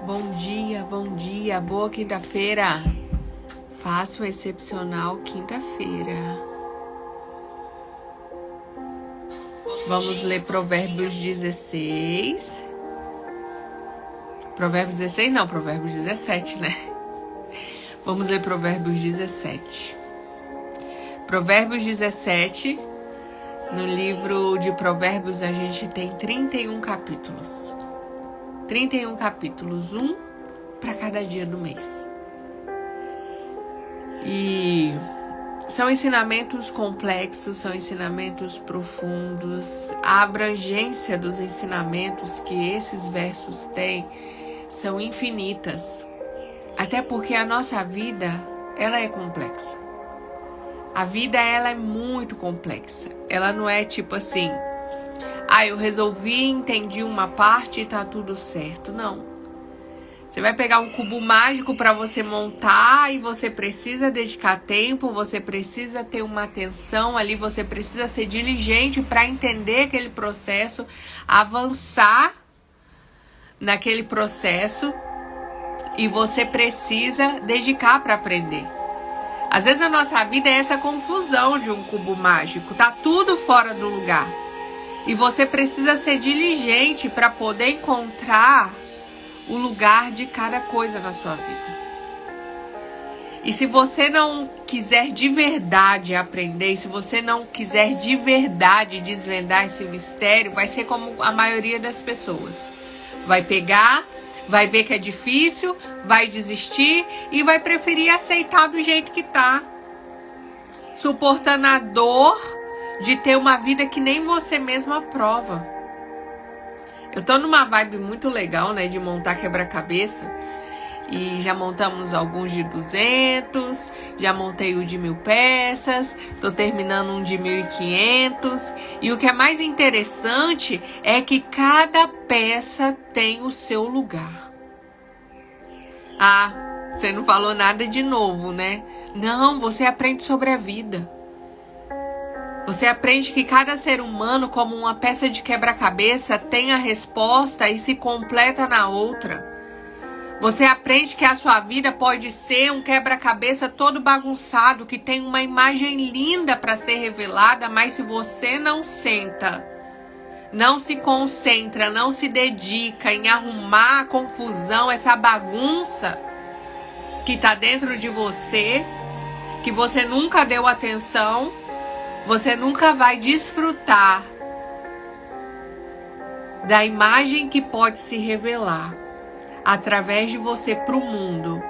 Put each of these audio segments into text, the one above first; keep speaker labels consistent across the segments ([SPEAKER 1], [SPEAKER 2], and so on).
[SPEAKER 1] Bom dia, boa quinta-feira. Faça uma excepcional quinta-feira. Vamos ler Provérbios 16. Provérbios 16 não, Provérbios 17, né? Vamos ler Provérbios 17. Provérbios 17, no livro de Provérbios a gente tem 31 capítulos. 31 capítulos, um para cada dia do mês. E são ensinamentos complexos, são ensinamentos profundos. A abrangência dos ensinamentos que esses versos têm são infinitas. Até porque a nossa vida, ela é complexa. A vida, ela é muito complexa. Ela não é tipo assim, eu resolvi, entendi uma parte e tá tudo certo. Não. Você vai pegar um cubo mágico para você montar e você precisa dedicar tempo, você precisa ter uma atenção ali, você precisa ser diligente para entender aquele processo, avançar naquele processo e você precisa dedicar para aprender. Às vezes a nossa vida é essa confusão de um cubo mágico, tá tudo fora do lugar. E você precisa ser diligente para poder encontrar o lugar de cada coisa na sua vida. E se você não quiser de verdade aprender, se você não quiser de verdade desvendar esse mistério, vai ser como a maioria das pessoas. Vai pegar, vai ver que é difícil, vai desistir e vai preferir aceitar do jeito que tá. Suportando a dor de ter uma vida que nem você mesma aprova. Eu tô numa vibe muito legal, né, de montar quebra-cabeça. E já montamos alguns de 200, já montei o de 1000 peças, tô terminando um de 1500. E o que é mais interessante é que cada peça tem o seu lugar. Você não falou nada de novo, né? Não, você aprende sobre a vida. Você aprende que cada ser humano, como uma peça de quebra-cabeça, tem a resposta e se completa na outra. Você aprende que a sua vida pode ser um quebra-cabeça todo bagunçado, que tem uma imagem linda para ser revelada, mas se você não senta, não se concentra, não se dedica em arrumar a confusão, essa bagunça que está dentro de você, que você nunca deu atenção, você nunca vai desfrutar da imagem que pode se revelar através de você para o mundo,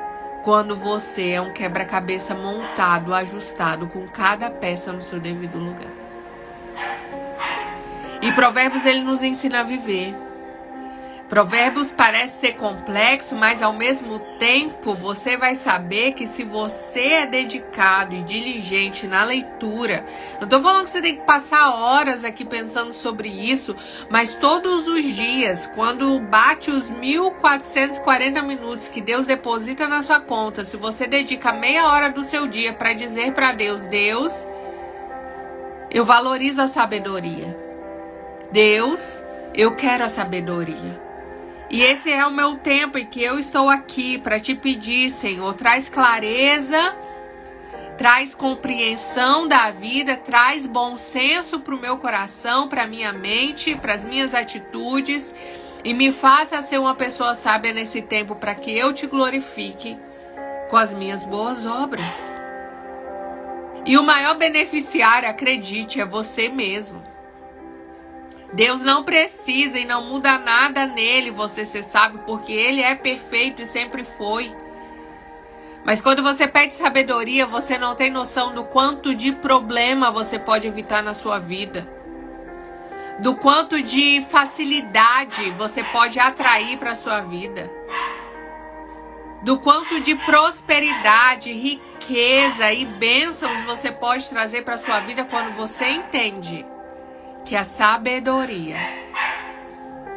[SPEAKER 1] quando você é um quebra-cabeça montado, ajustado, com cada peça no seu devido lugar. E Provérbios, ele nos ensina a viver. Provérbios parece ser complexo, mas ao mesmo tempo você vai saber que se você é dedicado e diligente na leitura, não tô falando que você tem que passar horas aqui pensando sobre isso, mas todos os dias, quando bate os 1440 minutos que Deus deposita na sua conta, se você dedica meia hora do seu dia para dizer para Deus, Deus, eu valorizo a sabedoria. Deus, eu quero a sabedoria. E esse é o meu tempo em que eu estou aqui para te pedir, Senhor, traz clareza, traz compreensão da vida, traz bom senso para o meu coração, para a minha mente, para as minhas atitudes e me faça ser uma pessoa sábia nesse tempo para que eu te glorifique com as minhas boas obras. E o maior beneficiário, acredite, é você mesmo. Deus não precisa e não muda nada nele, você sabe, porque ele é perfeito e sempre foi. Mas quando você pede sabedoria, você não tem noção do quanto de problema você pode evitar na sua vida. Do quanto de facilidade você pode atrair para a sua vida. Do quanto de prosperidade, riqueza e bênçãos você pode trazer para a sua vida quando você entende que a sabedoria,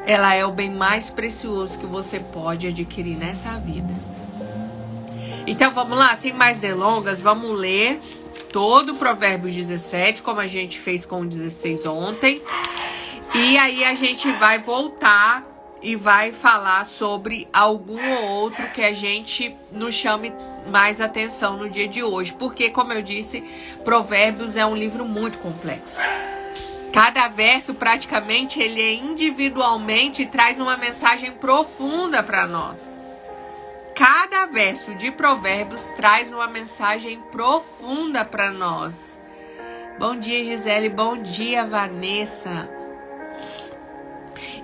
[SPEAKER 1] ela é o bem mais precioso que você pode adquirir nessa vida. Então vamos lá, sem mais delongas, vamos ler todo o Provérbios 17, como a gente fez com o 16 ontem. E aí a gente vai voltar e vai falar sobre algum ou outro que a gente nos chame mais atenção no dia de hoje. Porque, como eu disse, Provérbios é um livro muito complexo. Cada verso, praticamente, ele é individualmente traz uma mensagem profunda para nós. Cada verso de Provérbios traz uma mensagem profunda para nós. Bom dia, Gisele. Bom dia, Vanessa.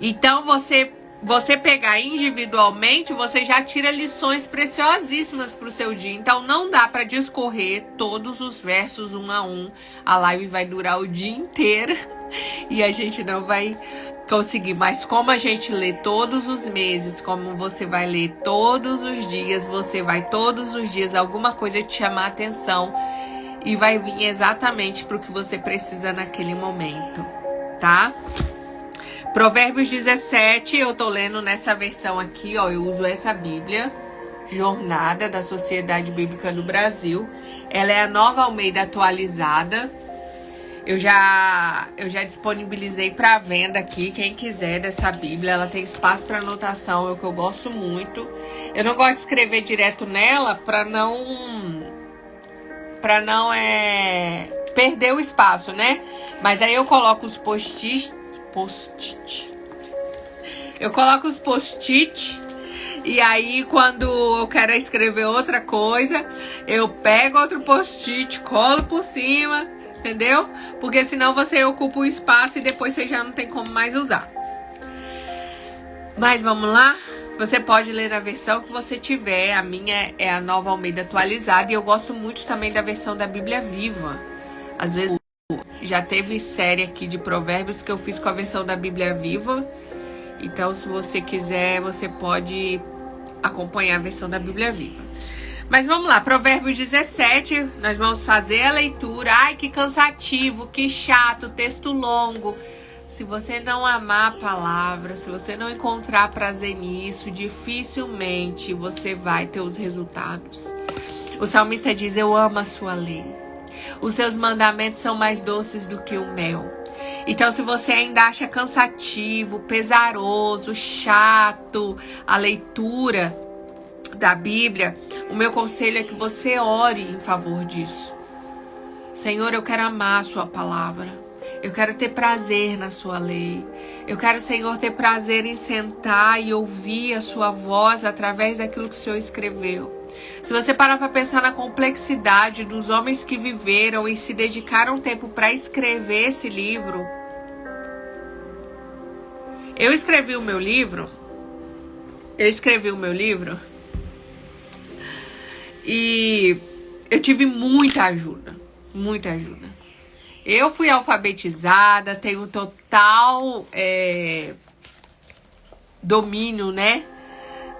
[SPEAKER 1] Então, você pegar individualmente, você já tira lições preciosíssimas para o seu dia. Então, não dá para discorrer todos os versos um a um. A live vai durar o dia inteiro e a gente não vai conseguir. Mas como a gente lê todos os meses, como você vai ler todos os dias, você vai todos os dias, alguma coisa te chamar a atenção e vai vir exatamente para o que você precisa naquele momento, tá? Provérbios 17, eu tô lendo nessa versão aqui, ó, eu uso essa Bíblia, Jornada da Sociedade Bíblica do Brasil. Ela é a Nova Almeida atualizada. Eu já disponibilizei para venda aqui, quem quiser dessa Bíblia. Ela tem espaço para anotação, é o que eu gosto muito. Eu não gosto de escrever direto nela para não perder o espaço, né? Mas aí eu coloco os post-it. Eu coloco os post-it e aí quando eu quero escrever outra coisa, eu pego outro post-it, colo por cima, entendeu? Porque senão você ocupa o espaço e depois você já não tem como mais usar. Mas vamos lá? Você pode ler na versão que você tiver. A minha é a Nova Almeida atualizada e eu gosto muito também da versão da Bíblia Viva. Às vezes já teve série aqui de provérbios que eu fiz com a versão da Bíblia Viva. Então, se você quiser, você pode acompanhar a versão da Bíblia Viva. Mas vamos lá, Provérbios 17, nós vamos fazer a leitura. Ai, que cansativo, que chato, texto longo. Se você não amar a palavra, se você não encontrar prazer nisso, dificilmente você vai ter os resultados. O salmista diz, eu amo a sua lei. Os seus mandamentos são mais doces do que o mel. Então, se você ainda acha cansativo, pesaroso, chato a leitura da Bíblia, o meu conselho é que você ore em favor disso. Senhor, eu quero amar a sua palavra. Eu quero ter prazer na sua lei. Eu quero, Senhor, ter prazer em sentar e ouvir a sua voz através daquilo que o Senhor escreveu. Se você parar para pensar na complexidade dos homens que viveram e se dedicaram tempo para escrever esse livro. Eu escrevi o meu livro e eu tive muita ajuda. Eu fui alfabetizada, tenho total domínio, né,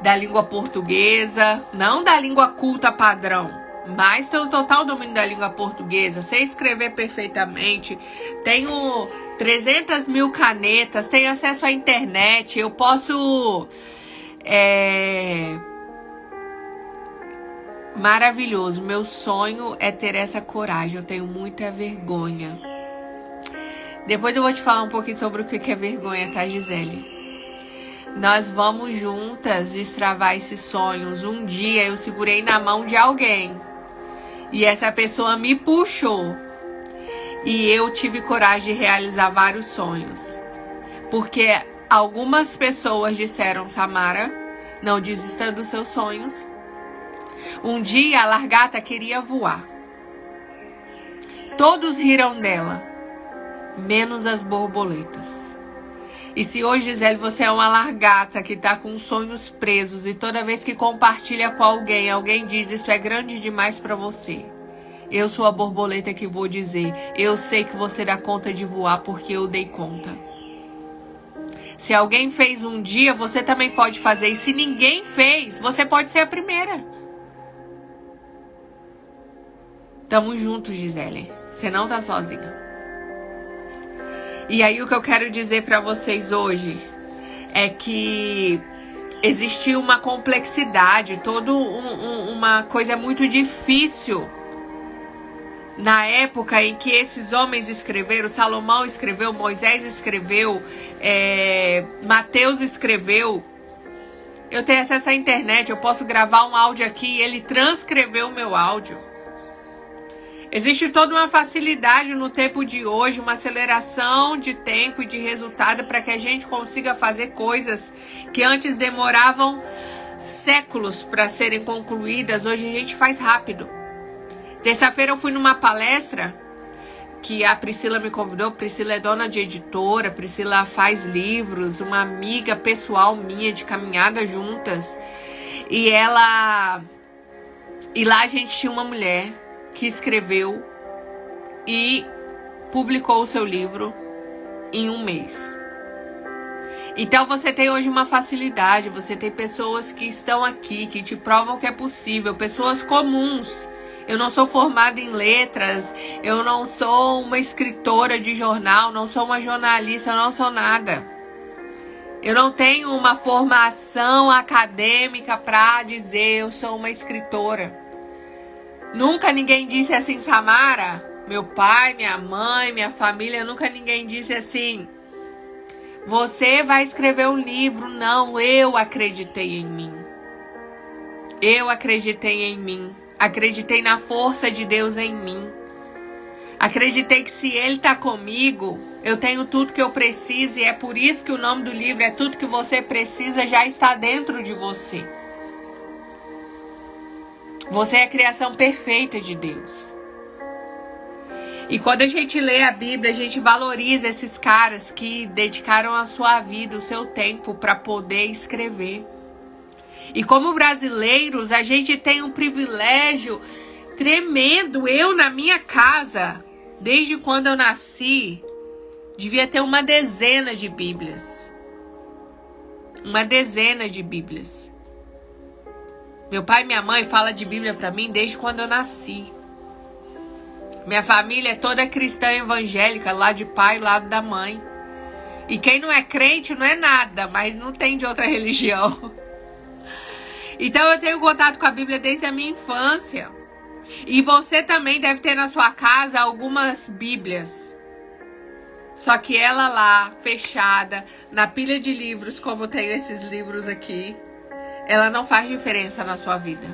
[SPEAKER 1] da língua portuguesa, não da língua culta padrão, mas tenho total domínio da língua portuguesa, sei escrever perfeitamente, tenho 300 mil canetas, tenho acesso à internet, eu posso... Maravilhoso, meu sonho é ter essa coragem, eu tenho muita vergonha. Depois eu vou te falar um pouquinho sobre o que é vergonha, tá, Gisele? Nós vamos juntas destravar esses sonhos. Um dia eu segurei na mão de alguém e essa pessoa me puxou e eu tive coragem de realizar vários sonhos. Porque algumas pessoas disseram, Samara, não desista dos seus sonhos. Um dia a lagarta queria voar. Todos riram dela, menos as borboletas. E se hoje, Gisele, você é uma lagarta que está com sonhos presos e toda vez que compartilha com alguém, alguém diz, isso é grande demais para você. Eu sou a borboleta que vou dizer, eu sei que você dá conta de voar porque eu dei conta. Se alguém fez um dia, você também pode fazer. E se ninguém fez, você pode ser a primeira. Tamo juntos, Gisele. Você não tá sozinha. E aí o que eu quero dizer pra vocês hoje é que existiu uma complexidade, toda uma coisa muito difícil na época em que esses homens escreveram, Salomão escreveu, Moisés escreveu, Mateus escreveu, eu tenho acesso à internet, eu posso gravar um áudio aqui e ele transcreveu o meu áudio. Existe toda uma facilidade no tempo de hoje, uma aceleração de tempo e de resultado para que a gente consiga fazer coisas que antes demoravam séculos para serem concluídas. Hoje a gente faz rápido. Terça-feira eu fui numa palestra que a Priscila me convidou. Priscila é dona de editora, Priscila faz livros, uma amiga pessoal minha de caminhada juntas. E lá a gente tinha uma mulher que escreveu e publicou o seu livro em 1 mês. Então você tem hoje uma facilidade, você tem pessoas que estão aqui, que te provam que é possível, pessoas comuns. Eu não sou formada em letras, eu não sou uma escritora de jornal, não sou uma jornalista, eu não sou nada. Eu não tenho uma formação acadêmica para dizer eu sou uma escritora. Nunca ninguém disse assim, Samara, meu pai, minha mãe, minha família, nunca ninguém disse assim, você vai escrever um livro. Não, eu acreditei em mim. Eu acreditei em mim. Acreditei na força de Deus em mim. Acreditei que se Ele está comigo, eu tenho tudo que eu preciso, e é por isso que o nome do livro é Tudo que Você Precisa Já Está Dentro de Você. Você é a criação perfeita de Deus. E quando a gente lê a Bíblia, a gente valoriza esses caras que dedicaram a sua vida, o seu tempo para poder escrever. E como brasileiros, a gente tem um privilégio tremendo. Eu, na minha casa, desde quando eu nasci, devia ter uma dezena de Bíblias. Uma dezena de Bíblias. Meu pai e minha mãe falam de Bíblia para mim desde quando eu nasci. Minha família é toda cristã evangélica, lá de pai e lado da mãe. E quem não é crente não é nada, mas não tem de outra religião. Então eu tenho contato com a Bíblia desde a minha infância. E você também deve ter na sua casa algumas Bíblias. Só que ela lá, fechada, na pilha de livros, como eu tenho esses livros aqui, ela não faz diferença na sua vida.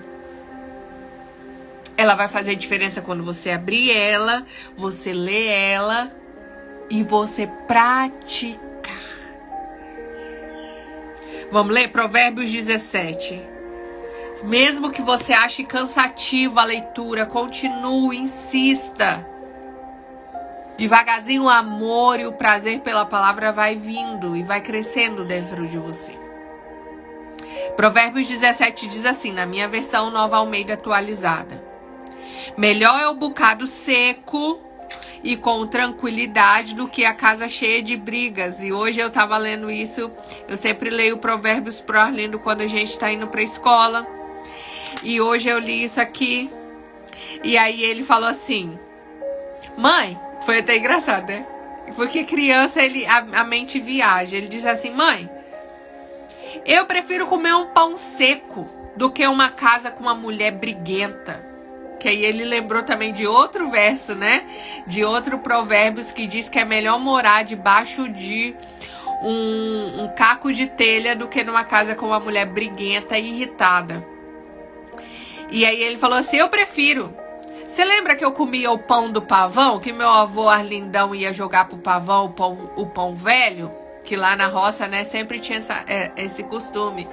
[SPEAKER 1] Ela vai fazer diferença quando você abrir ela, você ler ela e você praticar. Vamos ler Provérbios 17. Mesmo que você ache cansativa a leitura, continue, insista. Devagarzinho o amor e o prazer pela palavra vai vindo e vai crescendo dentro de você. Provérbios 17 diz assim, na minha versão Nova Almeida atualizada. Melhor é o bocado seco e com tranquilidade do que a casa cheia de brigas. E hoje eu estava lendo isso, eu sempre leio Provérbios pro Arlindo quando a gente está indo para a escola. E hoje eu li isso aqui. E aí ele falou assim, mãe, foi até engraçado, né? Porque criança, a mente viaja. Ele diz assim, mãe, eu prefiro comer um pão seco do que uma casa com uma mulher briguenta. Que aí ele lembrou também de outro verso, né? De outro Provérbios que diz que é melhor morar debaixo de um caco de telha do que numa casa com uma mulher briguenta e irritada. E aí ele falou assim, eu prefiro. Você lembra que eu comia o pão do pavão? Que meu avô Arlindão ia jogar pro pavão o pão velho? Que lá na roça, né, sempre tinha esse costume.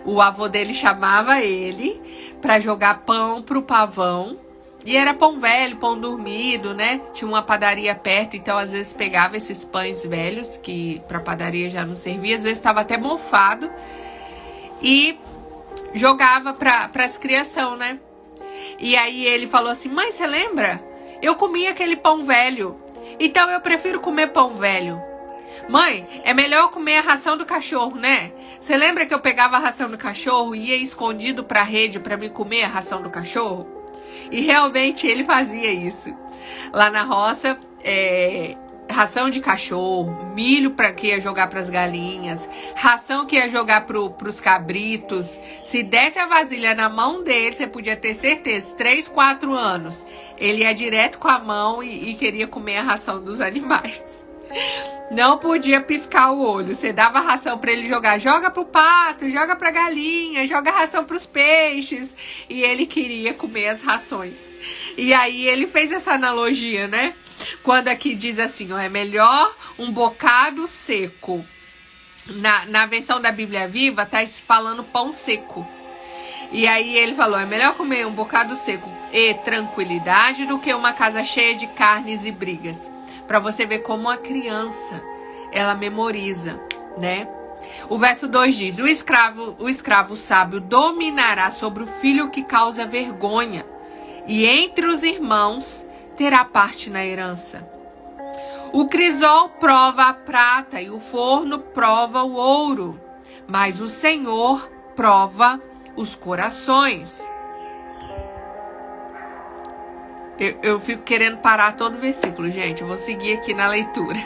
[SPEAKER 1] O avô dele chamava ele para jogar pão pro pavão. E era pão velho, pão dormido, né? Tinha uma padaria perto, então às vezes pegava esses pães velhos, que pra padaria já não servia. Às vezes estava até mofado. E jogava para as criação, né? E aí ele falou assim, mãe, você lembra? Eu comia aquele pão velho. Então eu prefiro comer pão velho. Mãe, é melhor eu comer a ração do cachorro, né? Você lembra que eu pegava a ração do cachorro e ia escondido pra rede pra me comer a ração do cachorro? E realmente ele fazia isso. Lá na roça, ração de cachorro, milho para que ia jogar para as galinhas, ração que ia jogar para os cabritos. Se desse a vasilha na mão dele, você podia ter certeza, 3, 4 anos, ele ia direto com a mão e queria comer a ração dos animais. Não podia piscar o olho. Você dava ração para ele jogar, joga pro pato, joga pra galinha, joga ração pros peixes, e ele queria comer as rações. E aí ele fez essa analogia, né? Quando aqui diz assim, ó, é melhor um bocado seco. Na versão da Bíblia Viva tá falando pão seco. E aí ele falou, é melhor comer um bocado seco e tranquilidade do que uma casa cheia de carnes e brigas. Para você ver como a criança, ela memoriza, né? O verso 2 diz, o escravo sábio dominará sobre o filho que causa vergonha, e entre os irmãos terá parte na herança. O crisol prova a prata e o forno prova o ouro, mas o Senhor prova os corações. Eu fico querendo parar todo o versículo, gente. Eu vou seguir aqui na leitura.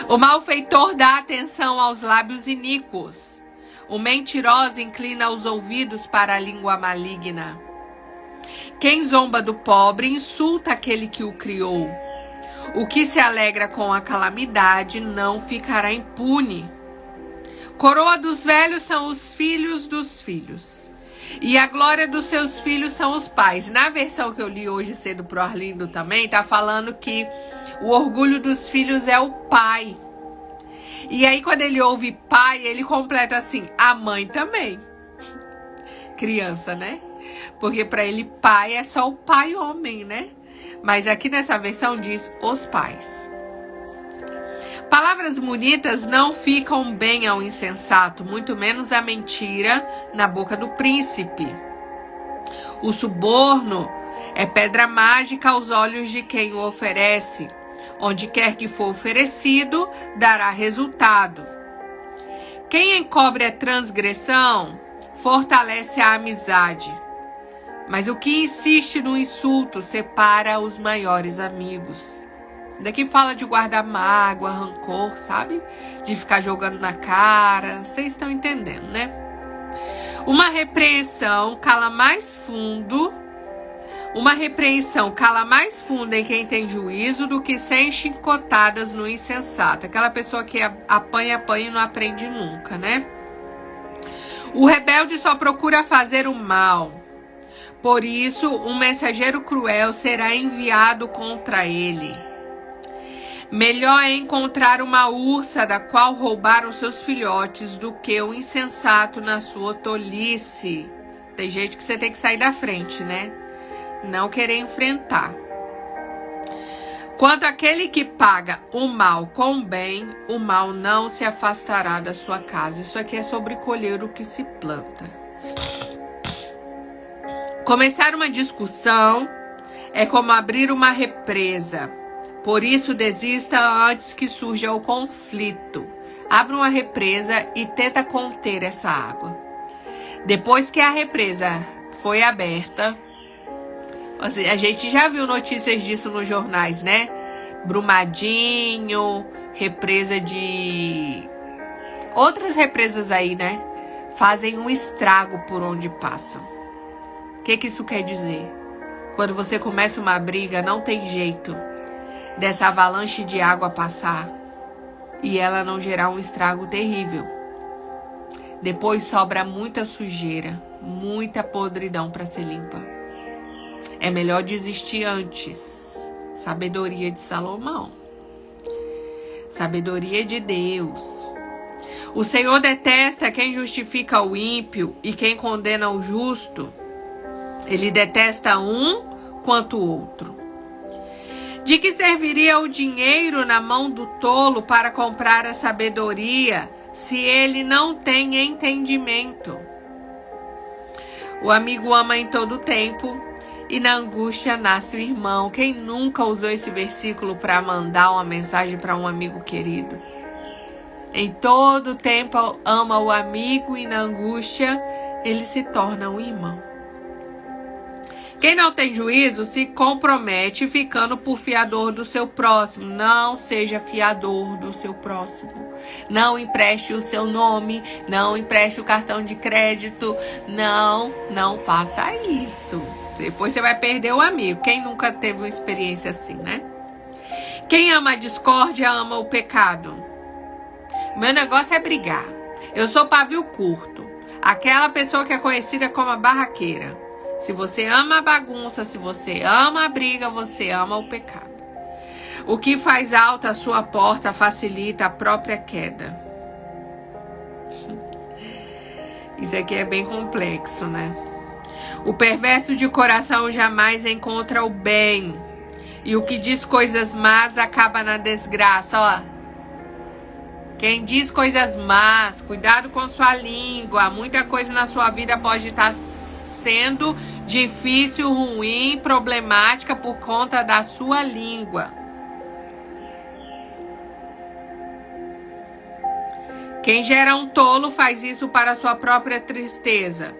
[SPEAKER 1] O malfeitor dá atenção aos lábios iníquos. O mentiroso inclina os ouvidos para a língua maligna. Quem zomba do pobre insulta aquele que o criou. O que se alegra com a calamidade não ficará impune. Coroa dos velhos são os filhos dos filhos, e a glória dos seus filhos são os pais. Na versão que eu li hoje cedo pro Arlindo também, tá falando que o orgulho dos filhos é o pai. E aí quando ele ouve pai, ele completa assim, a mãe também. Criança, né? Porque para ele pai é só o pai homem, né? Mas aqui nessa versão diz os pais. Palavras bonitas não ficam bem ao insensato, muito menos a mentira na boca do príncipe. O suborno é pedra mágica aos olhos de quem o oferece. Onde quer que for oferecido, dará resultado. Quem encobre a transgressão, fortalece a amizade. Mas o que insiste no insulto, separa os maiores amigos. Daqui fala de guardar mágoa, rancor, sabe? De ficar jogando na cara. Vocês estão entendendo, né? Uma repreensão cala mais fundo. Uma repreensão cala mais fundo em quem tem juízo do que 100 chicotadas no insensato. Aquela pessoa que apanha e não aprende nunca, né? O rebelde só procura fazer o mal. Por isso, um mensageiro cruel será enviado contra ele. Melhor é encontrar uma ursa da qual roubaram seus filhotes do que o insensato na sua tolice. Tem gente que você tem que sair da frente, né? Não querer enfrentar. Quanto àquele que paga o mal com o bem, o mal não se afastará da sua casa. Isso aqui é sobre colher o que se planta. Começar uma discussão é como abrir uma represa. Por isso, desista antes que surja o conflito. Abra uma represa e tenta conter essa água. Depois que a represa foi aberta, a gente já viu notícias disso nos jornais, né? Brumadinho, represa de... outras represas aí, né? Fazem um estrago por onde passam. O que isso quer dizer? Quando você começa uma briga, não tem jeito dessa avalanche de água passar e ela não gerar um estrago terrível. Depois sobra muita sujeira, muita podridão para ser limpa. É melhor desistir antes. Sabedoria de Salomão. Sabedoria de Deus. O Senhor detesta quem justifica o ímpio e quem condena o justo. Ele detesta um quanto o outro. De que serviria o dinheiro na mão do tolo para comprar a sabedoria, se ele não tem entendimento? O amigo ama em todo tempo, e na angústia nasce o irmão. Quem nunca usou esse versículo para mandar uma mensagem para um amigo querido? Em todo tempo ama o amigo, e na angústia ele se torna um irmão. Quem não tem juízo se compromete ficando por fiador do seu próximo. Não seja fiador do seu próximo. Não empreste o seu nome, não empreste o cartão de crédito. Não faça isso. Depois você vai perder o amigo. Quem nunca teve uma experiência assim, né? Quem ama a discórdia ama o pecado. Meu negócio é brigar. Eu sou pavio curto. Aquela pessoa que é conhecida como a barraqueira. Se você ama a bagunça, se você ama a briga, você ama o pecado. O que faz alta a sua porta facilita a própria queda. Isso aqui é bem complexo, né? O perverso de coração jamais encontra o bem. E o que diz coisas más acaba na desgraça, ó. Quem diz coisas más, cuidado com sua língua. Muita coisa na sua vida pode estar sendo difícil, ruim, problemática por conta da sua língua. Quem gera um tolo faz isso para sua própria tristeza.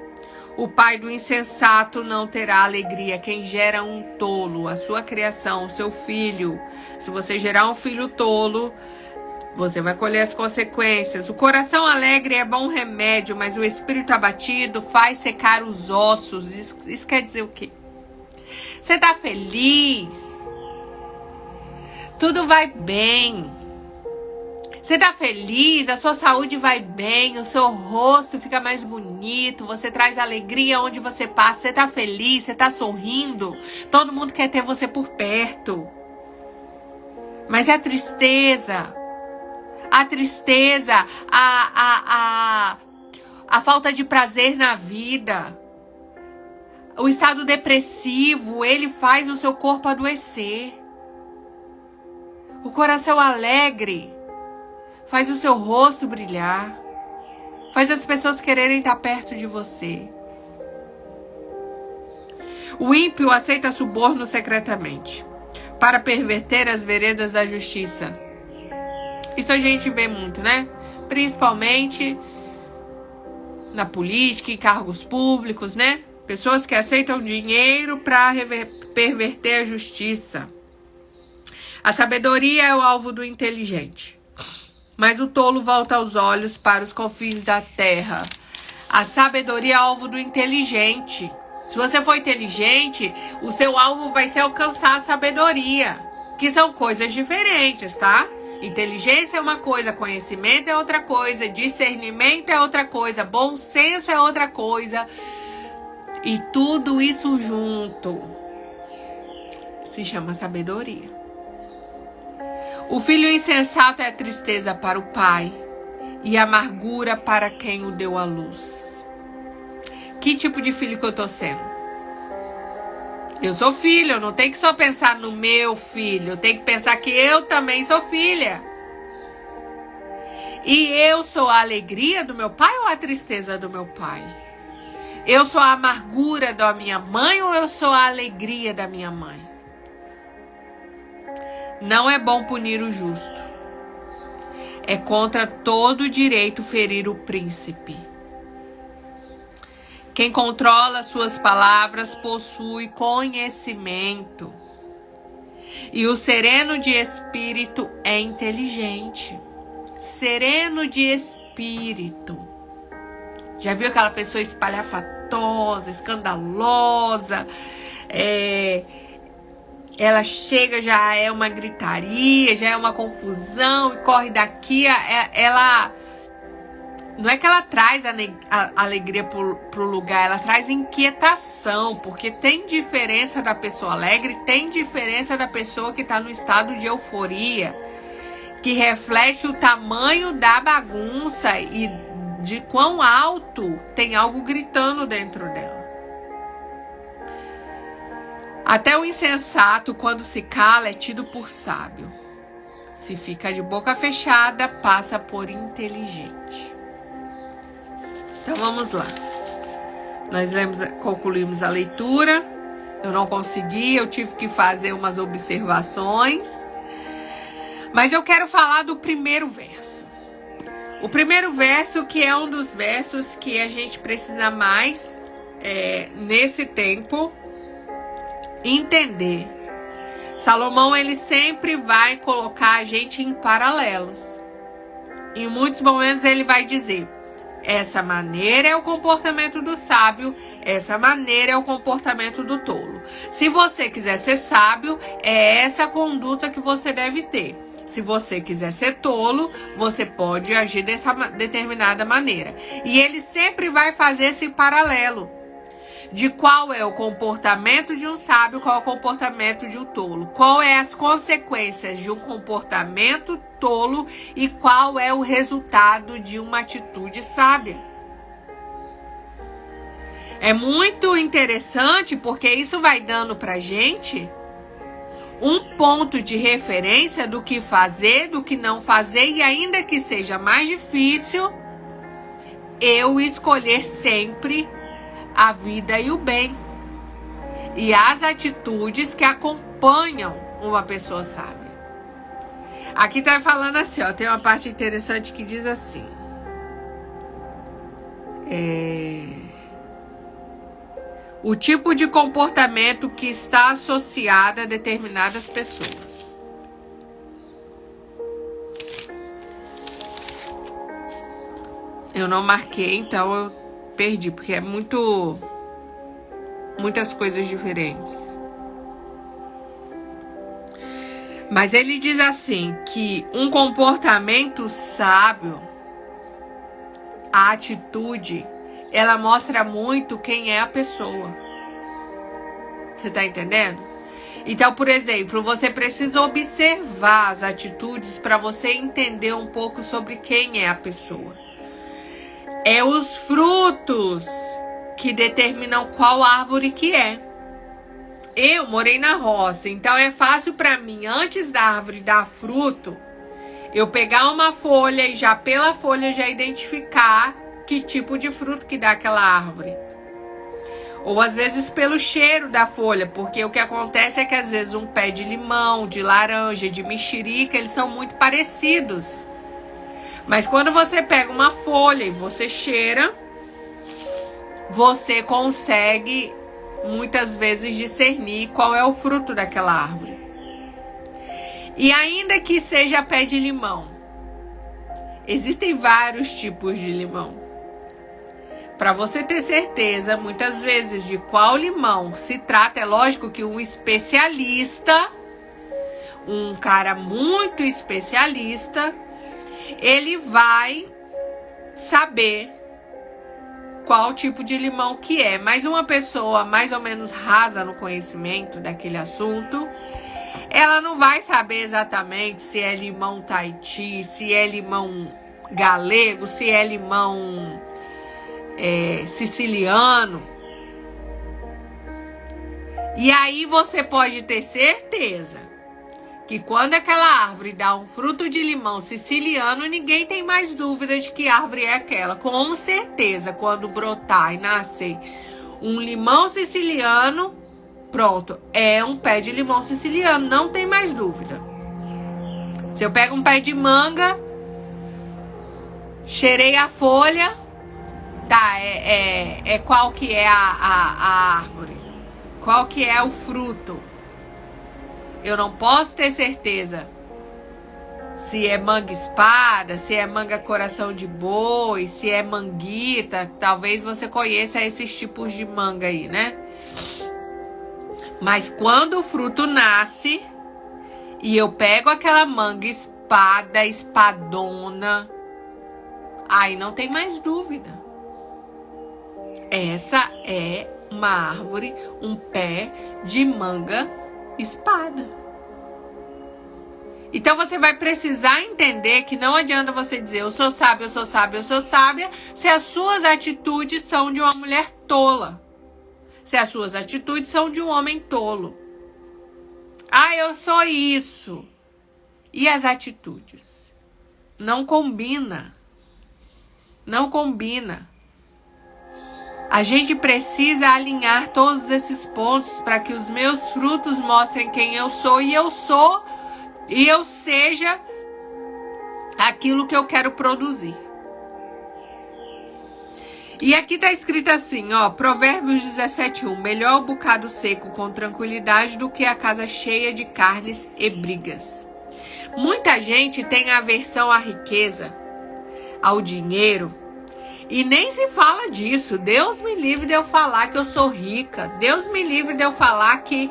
[SPEAKER 1] O pai do insensato não terá alegria. Quem gera um tolo, a sua criação, o seu filho. Se você gerar um filho tolo, você vai colher as consequências. O coração alegre é bom remédio, mas o espírito abatido faz secar os ossos. Isso quer dizer o quê? Você tá feliz? Tudo vai bem. Você tá feliz? A sua saúde vai bem, o seu rosto fica mais bonito, você traz alegria onde você passa. Você tá feliz? Você tá sorrindo? Todo mundo quer ter você por perto. Mas é tristeza. A tristeza, a falta de prazer na vida, o estado depressivo, ele faz o seu corpo adoecer. O coração alegre faz o seu rosto brilhar, faz as pessoas quererem estar perto de você. O ímpio aceita suborno secretamente para perverter as veredas da justiça. Isso a gente vê muito, né? Principalmente na política, em cargos públicos, né? Pessoas que aceitam dinheiro para perverter a justiça. A sabedoria é o alvo do inteligente, mas o tolo volta os olhos para os confins da terra. A sabedoria é o alvo do inteligente. Se você for inteligente, o seu alvo vai ser alcançar a sabedoria, que são coisas diferentes, tá? Inteligência é uma coisa, conhecimento é outra coisa, discernimento é outra coisa, bom senso é outra coisa. E tudo isso junto se chama sabedoria. O filho insensato é tristeza para o pai e amargura para quem o deu à luz. Que tipo de filho que eu tô sendo? Eu sou filho, eu não tenho que só pensar no meu filho, eu tenho que pensar que eu também sou filha. E eu sou a alegria do meu pai ou a tristeza do meu pai? Eu sou a amargura da minha mãe ou eu sou a alegria da minha mãe? Não é bom punir o justo. É contra todo direito ferir o príncipe. Quem controla suas palavras possui conhecimento. E o sereno de espírito é inteligente. Sereno de espírito. Já viu aquela pessoa espalhafatosa, escandalosa? Ela chega, já é uma gritaria, já é uma confusão e corre daqui. Ela... Não é que ela traz a alegria pro lugar, ela traz inquietação, porque tem diferença da pessoa alegre, tem diferença da pessoa que está no estado de euforia, que reflete o tamanho da bagunça e de quão alto tem algo gritando dentro dela. Até o insensato, quando se cala, é tido por sábio. Se fica de boca fechada, passa por inteligente. Então vamos lá. Nós concluímos a leitura. Eu não consegui, eu tive que fazer umas observações. Mas eu quero falar do primeiro verso. O primeiro verso, que é um dos versos que a gente precisa mais nesse tempo, entender. Salomão, ele sempre vai colocar a gente em paralelos. Em muitos momentos ele vai dizer: essa maneira é o comportamento do sábio, essa maneira é o comportamento do tolo. Se você quiser ser sábio, é essa conduta que você deve ter. Se você quiser ser tolo, você pode agir dessa determinada maneira. E ele sempre vai fazer esse paralelo de qual é o comportamento de um sábio, qual é o comportamento de um tolo. Qual é as consequências de um comportamento tolo e qual é o resultado de uma atitude sábia. É muito interessante porque isso vai dando pra gente um ponto de referência do que fazer, do que não fazer, e ainda que seja mais difícil, eu escolher sempre a vida e o bem e as atitudes que acompanham uma pessoa sábia. Aqui tá falando assim, ó, tem uma parte interessante que diz assim: o tipo de comportamento que está associado a determinadas pessoas. Eu não marquei, então eu perdi, porque é muitas coisas diferentes. Mas ele diz assim, que um comportamento sábio, a atitude, ela mostra muito quem é a pessoa. Você tá entendendo? Então, por exemplo, você precisa observar as atitudes para você entender um pouco sobre quem é a pessoa. É os frutos que determinam qual árvore que é. Eu morei na roça, então é fácil para mim, antes da árvore dar fruto, eu pegar uma folha e já pela folha já identificar que tipo de fruto que dá aquela árvore. Ou às vezes pelo cheiro da folha, porque o que acontece é que às vezes um pé de limão, de laranja, de mexerica, eles são muito parecidos. Mas quando você pega uma folha e você cheira, você consegue muitas vezes discernir qual é o fruto daquela árvore. E ainda que seja pé de limão, existem vários tipos de limão. Para você ter certeza, muitas vezes, de qual limão se trata, é lógico que um especialista, um cara muito especialista, ele vai saber qual tipo de limão que é. Mas uma pessoa mais ou menos rasa no conhecimento daquele assunto, ela não vai saber exatamente se é limão Tahiti, se é limão galego, se é limão siciliano. E aí você pode ter certeza que quando aquela árvore dá um fruto de limão siciliano, ninguém tem mais dúvida de que árvore é aquela. Com certeza, quando brotar e nascer um limão siciliano, pronto, é um pé de limão siciliano, não tem mais dúvida. Se eu pego um pé de manga, cheirei a folha, tá, qual que é a árvore? Qual que é o fruto? Eu não posso ter certeza se é manga espada, se é manga coração de boi, se é manguita. Talvez você conheça esses tipos de manga aí, né? Mas quando o fruto nasce e eu pego aquela manga espada, espadona, aí não tem mais dúvida. Essa é uma árvore, um pé de manga espada. Então você vai precisar entender que não adianta você dizer eu sou sábio, eu sou sábio, eu sou sábia, se as suas atitudes são de uma mulher tola. Se as suas atitudes são de um homem tolo. Ah, eu sou isso. E as atitudes? Não combina. Não combina. A gente precisa alinhar todos esses pontos para que os meus frutos mostrem quem eu sou e eu seja aquilo que eu quero produzir. E aqui tá escrito assim, ó, Provérbios 17:1, melhor o bocado seco com tranquilidade do que a casa cheia de carnes e brigas. Muita gente tem aversão à riqueza, ao dinheiro, e nem se fala disso. Deus me livre de eu falar que eu sou rica. Deus me livre de eu falar que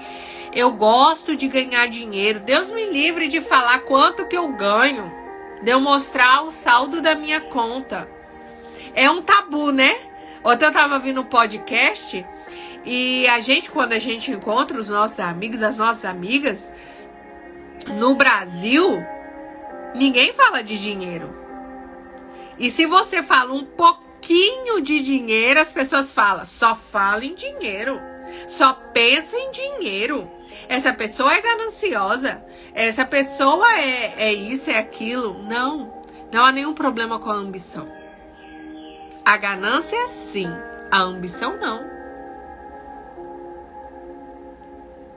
[SPEAKER 1] eu gosto de ganhar dinheiro. Deus me livre de falar quanto que eu ganho, de eu mostrar o saldo da minha conta. É um tabu, né? Ontem eu tava ouvindo um podcast e quando a gente encontra os nossos amigos, as nossas amigas, no Brasil, ninguém fala de dinheiro. E se você fala um pouquinho de dinheiro, as pessoas falam, só fala em dinheiro, só pensa em dinheiro. Essa pessoa é gananciosa, essa pessoa é isso, é aquilo. Não há nenhum problema com a ambição. A ganância sim, a ambição não.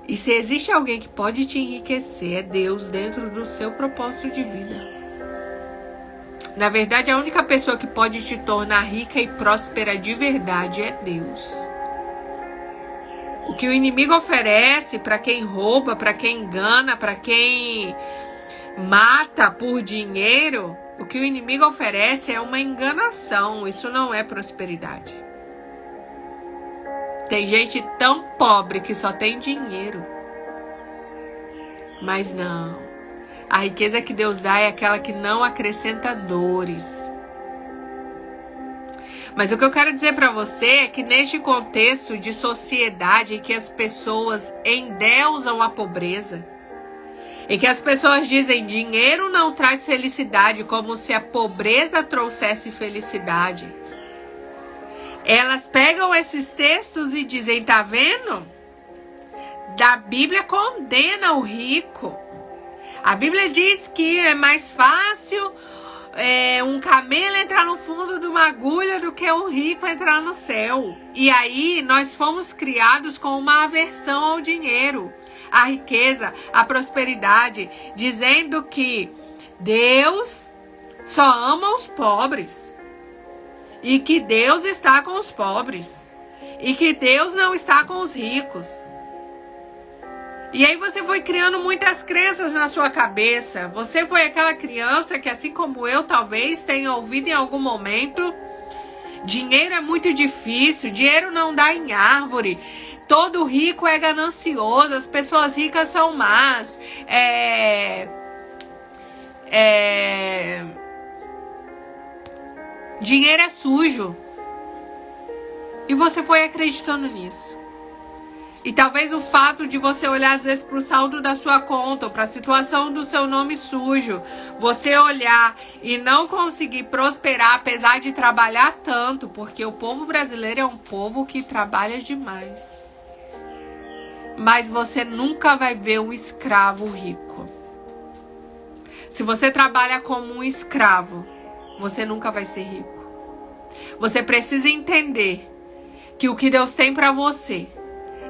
[SPEAKER 1] E se existe alguém que pode te enriquecer, é Deus dentro do seu propósito de vida. Na verdade, a única pessoa que pode te tornar rica e próspera de verdade é Deus. O que o inimigo oferece para quem rouba, para quem engana, para quem mata por dinheiro, o que o inimigo oferece é uma enganação. Isso não é prosperidade. Tem gente tão pobre que só tem dinheiro. Mas não. A riqueza que Deus dá é aquela que não acrescenta dores. Mas o que eu quero dizer para você é que neste contexto de sociedade em que as pessoas endeusam a pobreza, em que as pessoas dizem dinheiro não traz felicidade, como se a pobreza trouxesse felicidade, elas pegam esses textos e dizem, tá vendo? A Bíblia condena o rico. A Bíblia diz que é mais fácil um camelo entrar no fundo de uma agulha do que um rico entrar no céu. E aí nós fomos criados com uma aversão ao dinheiro, à riqueza, à prosperidade, dizendo que Deus só ama os pobres e que Deus está com os pobres e que Deus não está com os ricos. E aí você foi criando muitas crenças na sua cabeça. Você foi aquela criança que, assim como eu, talvez tenha ouvido em algum momento, dinheiro é muito difícil, dinheiro não dá em árvore, todo rico é ganancioso, as pessoas ricas são más, dinheiro é sujo. E você foi acreditando nisso. E talvez o fato de você olhar às vezes para o saldo da sua conta ou para a situação do seu nome sujo, você olhar e não conseguir prosperar apesar de trabalhar tanto, porque o povo brasileiro é um povo que trabalha demais. Mas você nunca vai ver um escravo rico. Se você trabalha como um escravo, você nunca vai ser rico. Você precisa entender que o que Deus tem para você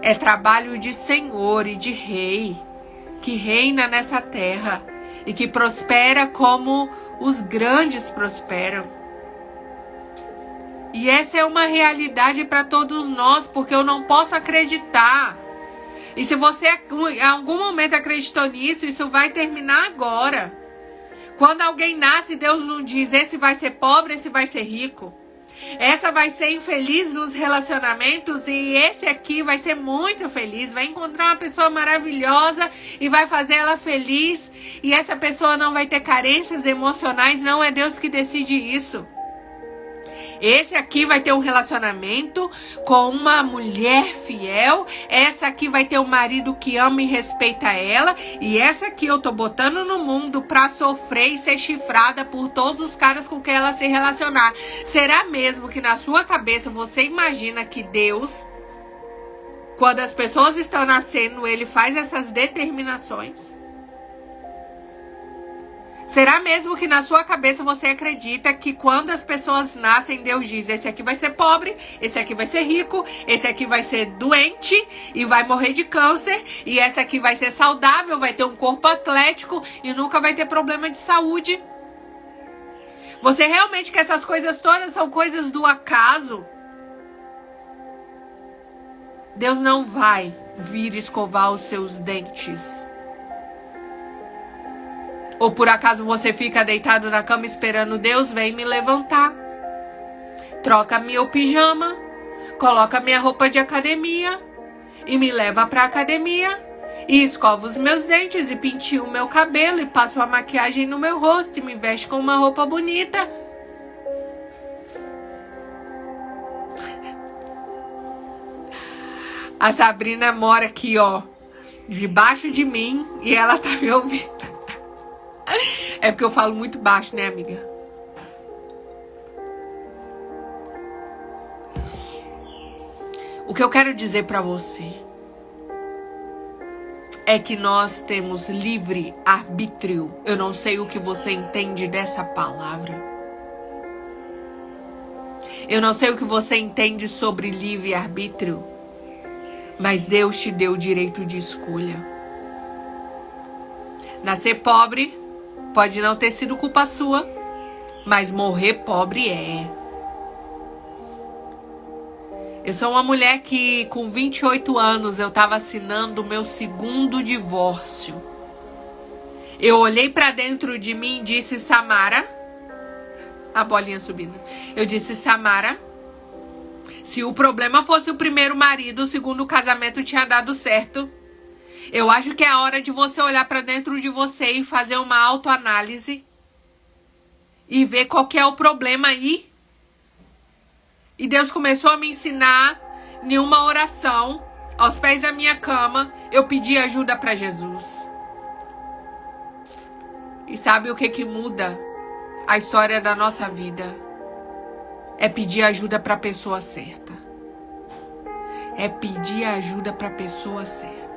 [SPEAKER 1] é trabalho de Senhor e de Rei, que reina nessa terra e que prospera como os grandes prosperam. E essa é uma realidade para todos nós, porque eu não posso acreditar. E se você em algum momento acreditou nisso, isso vai terminar agora. Quando alguém nasce, Deus não diz, esse vai ser pobre, esse vai ser rico. Essa vai ser infeliz nos relacionamentos e esse aqui vai ser muito feliz. Vai encontrar uma pessoa maravilhosa e vai fazer ela feliz. E essa pessoa não vai ter carências emocionais. Não é Deus que decide isso. Esse aqui vai ter um relacionamento com uma mulher fiel. Essa aqui vai ter um marido que ama e respeita ela. E essa aqui eu tô botando no mundo pra sofrer e ser chifrada por todos os caras com quem ela se relacionar. Será mesmo que na sua cabeça você imagina que Deus, quando as pessoas estão nascendo, ele faz essas determinações? Será mesmo que na sua cabeça você acredita que quando as pessoas nascem, Deus diz, esse aqui vai ser pobre, esse aqui vai ser rico, esse aqui vai ser doente e vai morrer de câncer, e esse aqui vai ser saudável, vai ter um corpo atlético e nunca vai ter problema de saúde? Você realmente quer essas coisas todas são coisas do acaso? Deus não vai vir escovar os seus dentes. Ou por acaso você fica deitado na cama esperando Deus vem me levantar. Troca meu pijama, coloca minha roupa de academia e me leva pra academia. E escova os meus dentes e penteia o meu cabelo e passa uma maquiagem no meu rosto e me veste com uma roupa bonita. A Sabrina mora aqui, ó, debaixo de mim e ela tá me ouvindo. É porque eu falo muito baixo, né, amiga? O que eu quero dizer pra você é que nós temos livre arbítrio. Eu não sei o que você entende dessa palavra. Eu não sei o que você entende sobre livre arbítrio, mas Deus te deu o direito de escolha. Nascer pobre pode não ter sido culpa sua, mas morrer pobre é. Eu sou uma mulher que com 28 anos eu estava assinando o meu segundo divórcio. Eu olhei para dentro de mim e disse, Samara, a bolinha subindo. Eu disse, Samara, se o problema fosse o primeiro marido, o segundo casamento tinha dado certo. Eu acho que é a hora de você olhar para dentro de você e fazer uma autoanálise e ver qual que é o problema aí. E Deus começou a me ensinar em uma oração, aos pés da minha cama, eu pedi ajuda para Jesus. E sabe o que muda a história da nossa vida? É pedir ajuda para a pessoa certa. É pedir ajuda para a pessoa certa.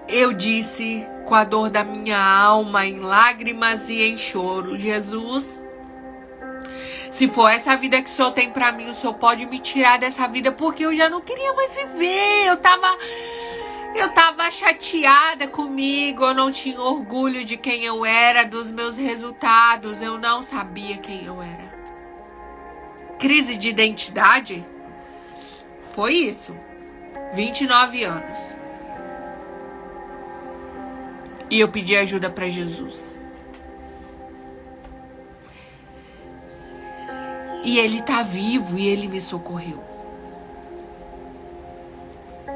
[SPEAKER 1] Eu disse com a dor da minha alma, em lágrimas e em choro, Jesus, se for essa vida que o Senhor tem pra mim, o Senhor pode me tirar dessa vida, porque eu já não queria mais viver. Eu tava chateada comigo, eu não tinha orgulho de quem eu era, dos meus resultados, eu não sabia quem eu era. Crise de identidade? Foi isso. 29 anos. E eu pedi ajuda para Jesus. E Ele tá vivo e Ele me socorreu.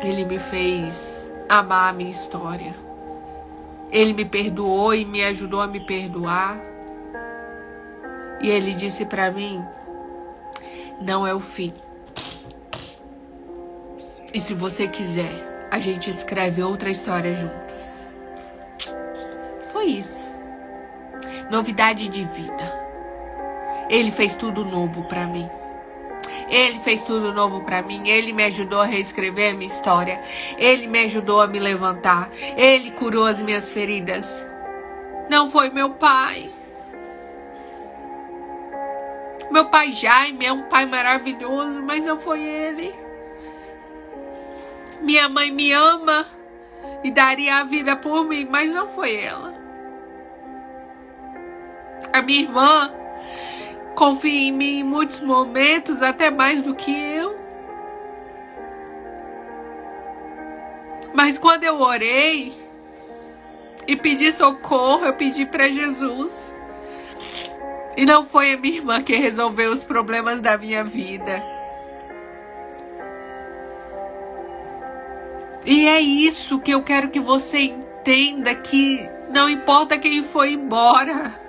[SPEAKER 1] Ele me fez amar a minha história. Ele me perdoou e me ajudou a me perdoar. E Ele disse para mim, não é o fim. E se você quiser, a gente escreve outra história juntos. Foi isso. Novidade de vida. Ele fez tudo novo pra mim. Ele fez tudo novo pra mim. Ele me ajudou a reescrever a minha história. Ele me ajudou a me levantar. Ele curou as minhas feridas. Não foi meu pai. Meu pai Jaime é um pai maravilhoso, mas não foi ele. Minha mãe me ama e daria a vida por mim, mas não foi ela. A minha irmã confia em mim em muitos momentos, até mais do que eu. Mas quando eu orei e pedi socorro, eu pedi para Jesus. E não foi a minha irmã que resolveu os problemas da minha vida. E é isso que eu quero que você entenda, que não importa quem foi embora.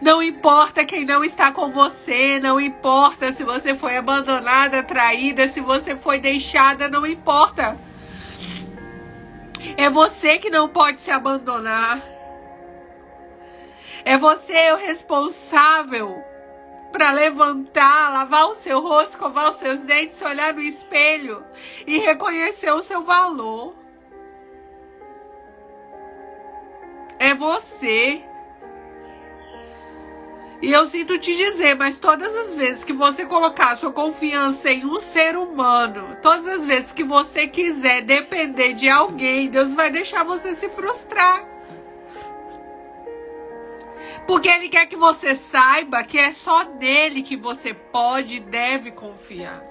[SPEAKER 1] Não importa quem não está com você, não importa se você foi abandonada, traída, se você foi deixada, não importa. É você que não pode se abandonar. É você o responsável para levantar, lavar o seu rosto, escovar os seus dentes, olhar no espelho e reconhecer o seu valor. É você. E eu sinto te dizer, mas todas as vezes que você colocar a sua confiança em um ser humano, todas as vezes que você quiser depender de alguém, Deus vai deixar você se frustrar. Porque Ele quer que você saiba que é só nele que você pode e deve confiar.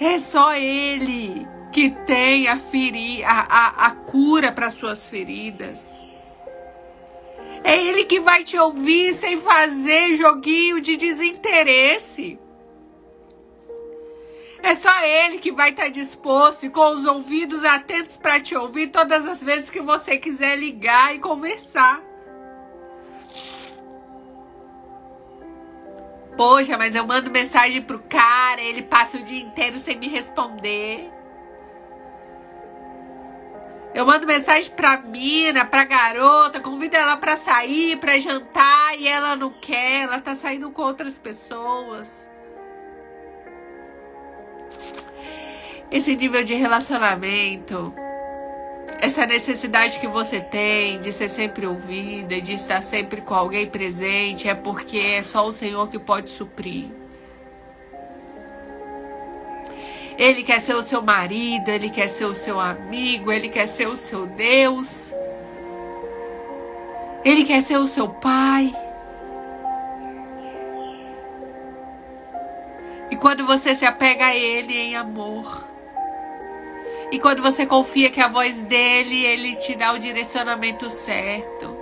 [SPEAKER 1] É só Ele que tem a cura para suas feridas. É Ele que vai te ouvir sem fazer joguinho de desinteresse. É só Ele que vai estar disposto e com os ouvidos atentos para te ouvir todas as vezes que você quiser ligar e conversar. Poxa, mas eu mando mensagem pro cara, ele passa o dia inteiro sem me responder. Eu mando mensagem pra mina, pra garota, convido ela pra sair, pra jantar e ela não quer, ela tá saindo com outras pessoas. Esse nível de relacionamento, essa necessidade que você tem de ser sempre ouvida, de estar sempre com alguém presente, é porque é só o Senhor que pode suprir. Ele quer ser o seu marido, Ele quer ser o seu amigo, Ele quer ser o seu Deus. Ele quer ser o seu pai. E quando você se apega a Ele em amor, e quando você confia que a voz dele, Ele te dá o direcionamento certo.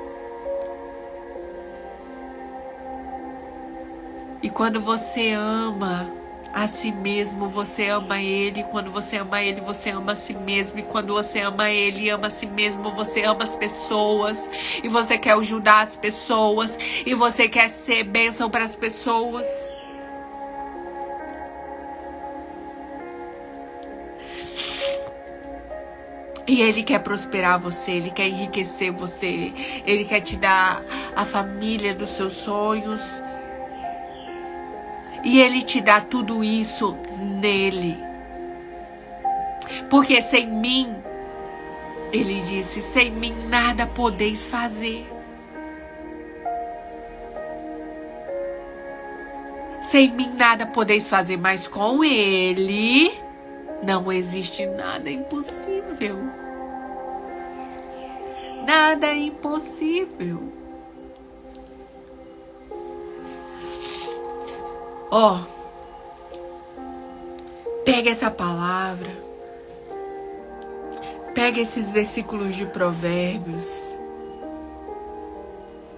[SPEAKER 1] E quando você ama a si mesmo, você ama Ele. Quando você ama Ele, você ama a si mesmo. E quando você ama Ele e ama a si mesmo, você ama as pessoas. E você quer ajudar as pessoas. E você quer ser bênção para as pessoas. E Ele quer prosperar você, Ele quer enriquecer você, Ele quer te dar a família dos seus sonhos. E Ele te dá tudo isso nele. Porque sem mim, Ele disse, sem mim nada podeis fazer. Sem mim nada podeis fazer, mas com Ele não existe nada impossível. Nada é impossível. Ó, pega essa palavra, pega esses versículos de Provérbios.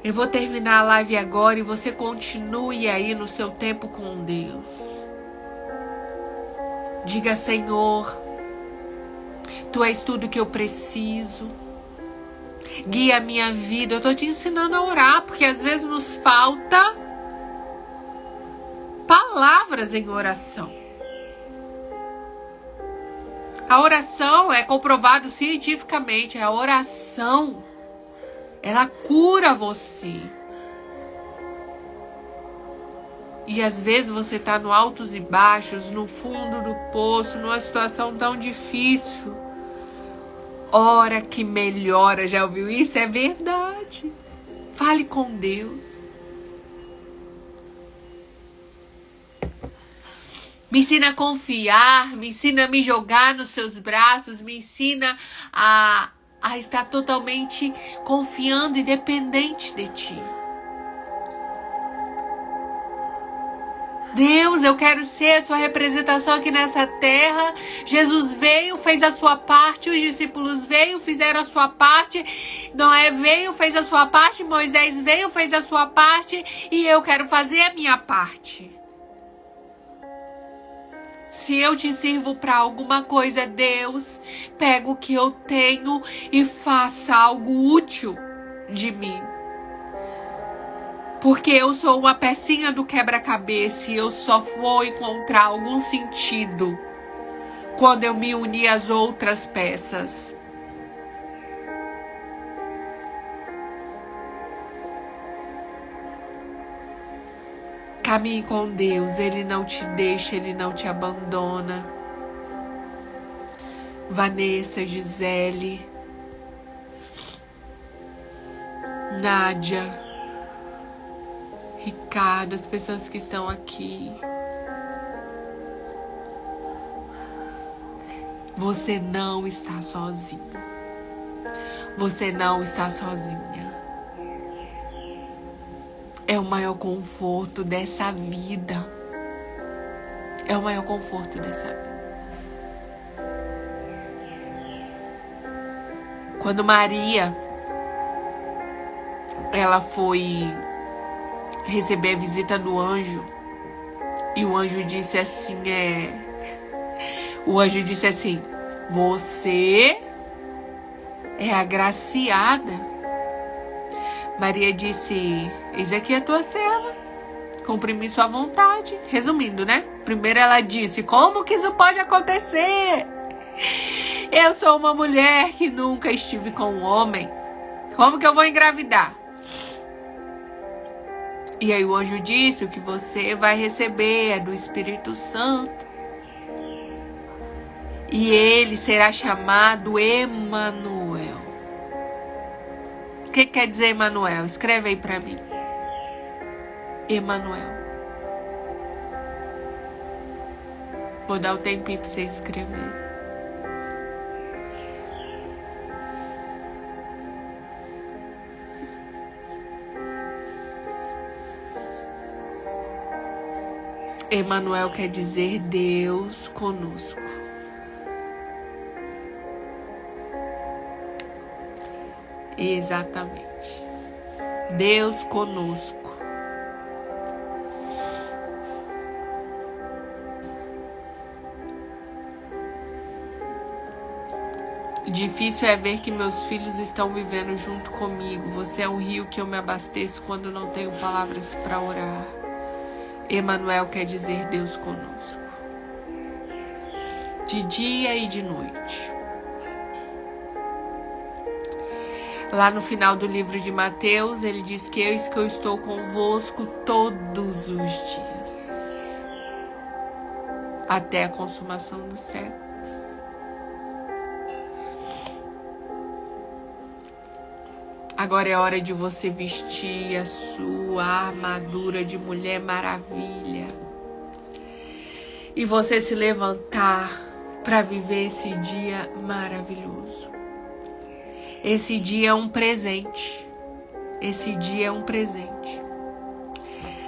[SPEAKER 1] Eu vou terminar a live agora e você continue aí no seu tempo com Deus. Diga, Senhor, Tu és tudo que eu preciso. Guia a minha vida. Eu estou te ensinando a orar, porque às vezes nos falta palavras em oração. A oração é comprovado cientificamente. A oração, ela cura você. E às vezes você está no altos e baixos, no fundo do poço, numa situação tão difícil. Ora que melhora, já ouviu isso? É verdade. Fale com Deus. Me ensina a confiar, me ensina a me jogar nos seus braços, me ensina a estar totalmente confiando e dependente de Ti. Deus, eu quero ser a Sua representação aqui nessa terra. Jesus veio, fez a sua parte, os discípulos veio, fizeram a sua parte, Noé veio, fez a sua parte, Moisés veio, fez a sua parte, e eu quero fazer a minha parte. Se eu te sirvo para alguma coisa, Deus, pega o que eu tenho e faça algo útil de mim. Porque eu sou uma pecinha do quebra-cabeça e eu só vou encontrar algum sentido quando eu me unir às outras peças. Caminhe com Deus, Ele não te deixa, Ele não te abandona. Vanessa, Gisele, Nádia, Ricardo, as pessoas que estão aqui. Você não está sozinho. Você não está sozinha. É o maior conforto dessa vida. É o maior conforto dessa vida. Quando Maria, ela foi receber a visita do anjo, e o anjo disse assim, você é agraciada. Maria disse, eis aqui a tua serva, cumpre-me sua vontade. Resumindo, né? Primeiro ela disse, como que isso pode acontecer? Eu sou uma mulher que nunca estive com um homem. Como que eu vou engravidar? E aí o anjo disse, o que você vai receber é do Espírito Santo. E ele será chamado Emanuel. O que quer dizer Emanuel? Escreve aí pra mim. Emanuel. Vou dar um tempinho pra você escrever. Emanuel quer dizer Deus conosco. Exatamente. Deus conosco. Difícil é ver que meus filhos estão vivendo junto comigo. Você é um rio que eu me abasteço quando não tenho palavras para orar. Emanuel quer dizer Deus conosco. De dia e de noite. Lá no final do livro de Mateus, ele diz que eis que eu estou convosco todos os dias, até a consumação dos séculos. Agora é hora de você vestir a sua armadura de Mulher Maravilha e você se levantar para viver esse dia maravilhoso. Esse dia é um presente. Esse dia é um presente.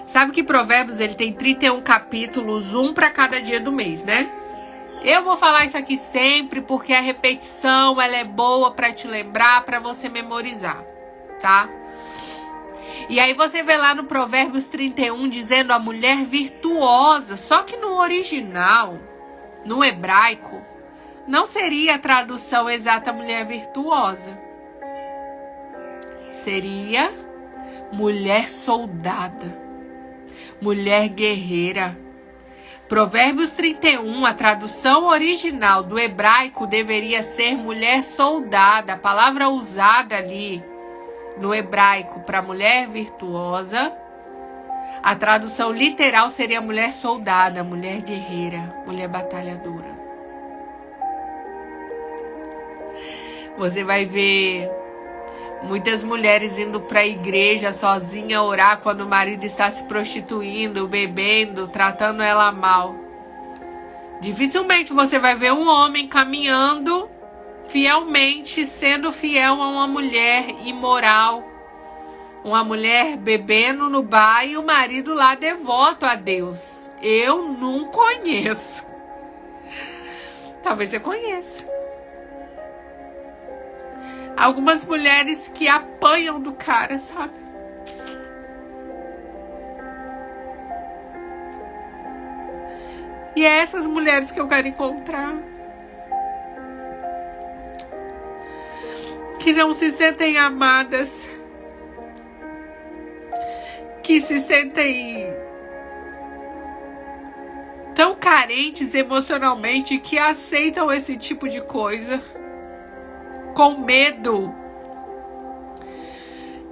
[SPEAKER 1] Sabe que Provérbios ele tem 31 capítulos, um para cada dia do mês, né? Eu vou falar isso aqui sempre porque a repetição ela é boa para te lembrar, para você memorizar, tá? E aí você vê lá no Provérbios 31 dizendo a mulher virtuosa, só que no original, no hebraico, não seria a tradução exata mulher virtuosa. Seria mulher soldada, mulher guerreira. Provérbios 31, a tradução original do hebraico deveria ser mulher soldada. A palavra usada ali no hebraico para mulher virtuosa, a tradução literal seria mulher soldada, mulher guerreira, mulher batalhadora. Você vai ver muitas mulheres indo para a igreja sozinha orar quando o marido está se prostituindo, bebendo, tratando ela mal. Dificilmente você vai ver um homem caminhando fielmente, sendo fiel a uma mulher imoral, uma mulher bebendo no bar e o marido lá devoto a Deus. Eu não conheço. Talvez você conheça. Algumas mulheres que apanham do cara, sabe? E é essas mulheres que eu quero encontrar. Que não se sentem amadas. Que se sentem tão carentes emocionalmente que aceitam esse tipo de coisa. Com medo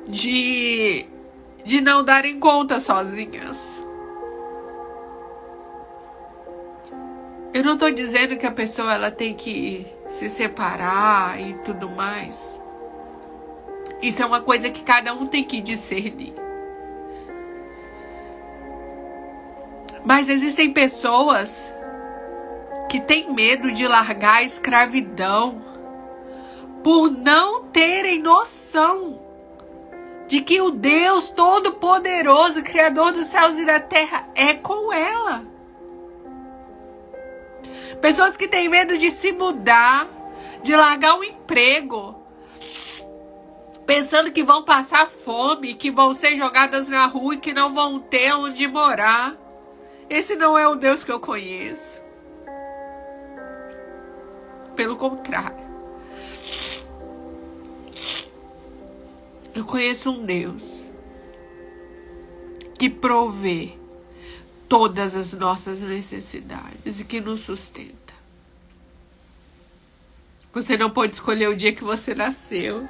[SPEAKER 1] de não darem conta sozinhas. Eu não tô dizendo que a pessoa ela tem que se separar e tudo mais. Isso é uma coisa que cada um tem que discernir. Mas existem pessoas que têm medo de largar a escravidão por não terem noção de que o Deus Todo-Poderoso, Criador dos céus e da terra, é com ela. Pessoas que têm medo de se mudar, de largar um emprego, pensando que vão passar fome, que vão ser jogadas na rua e que não vão ter onde morar. Esse não é o Deus que eu conheço. Pelo contrário. Eu conheço um Deus que provê todas as nossas necessidades e que nos sustenta. Você não pode escolher o dia que você nasceu.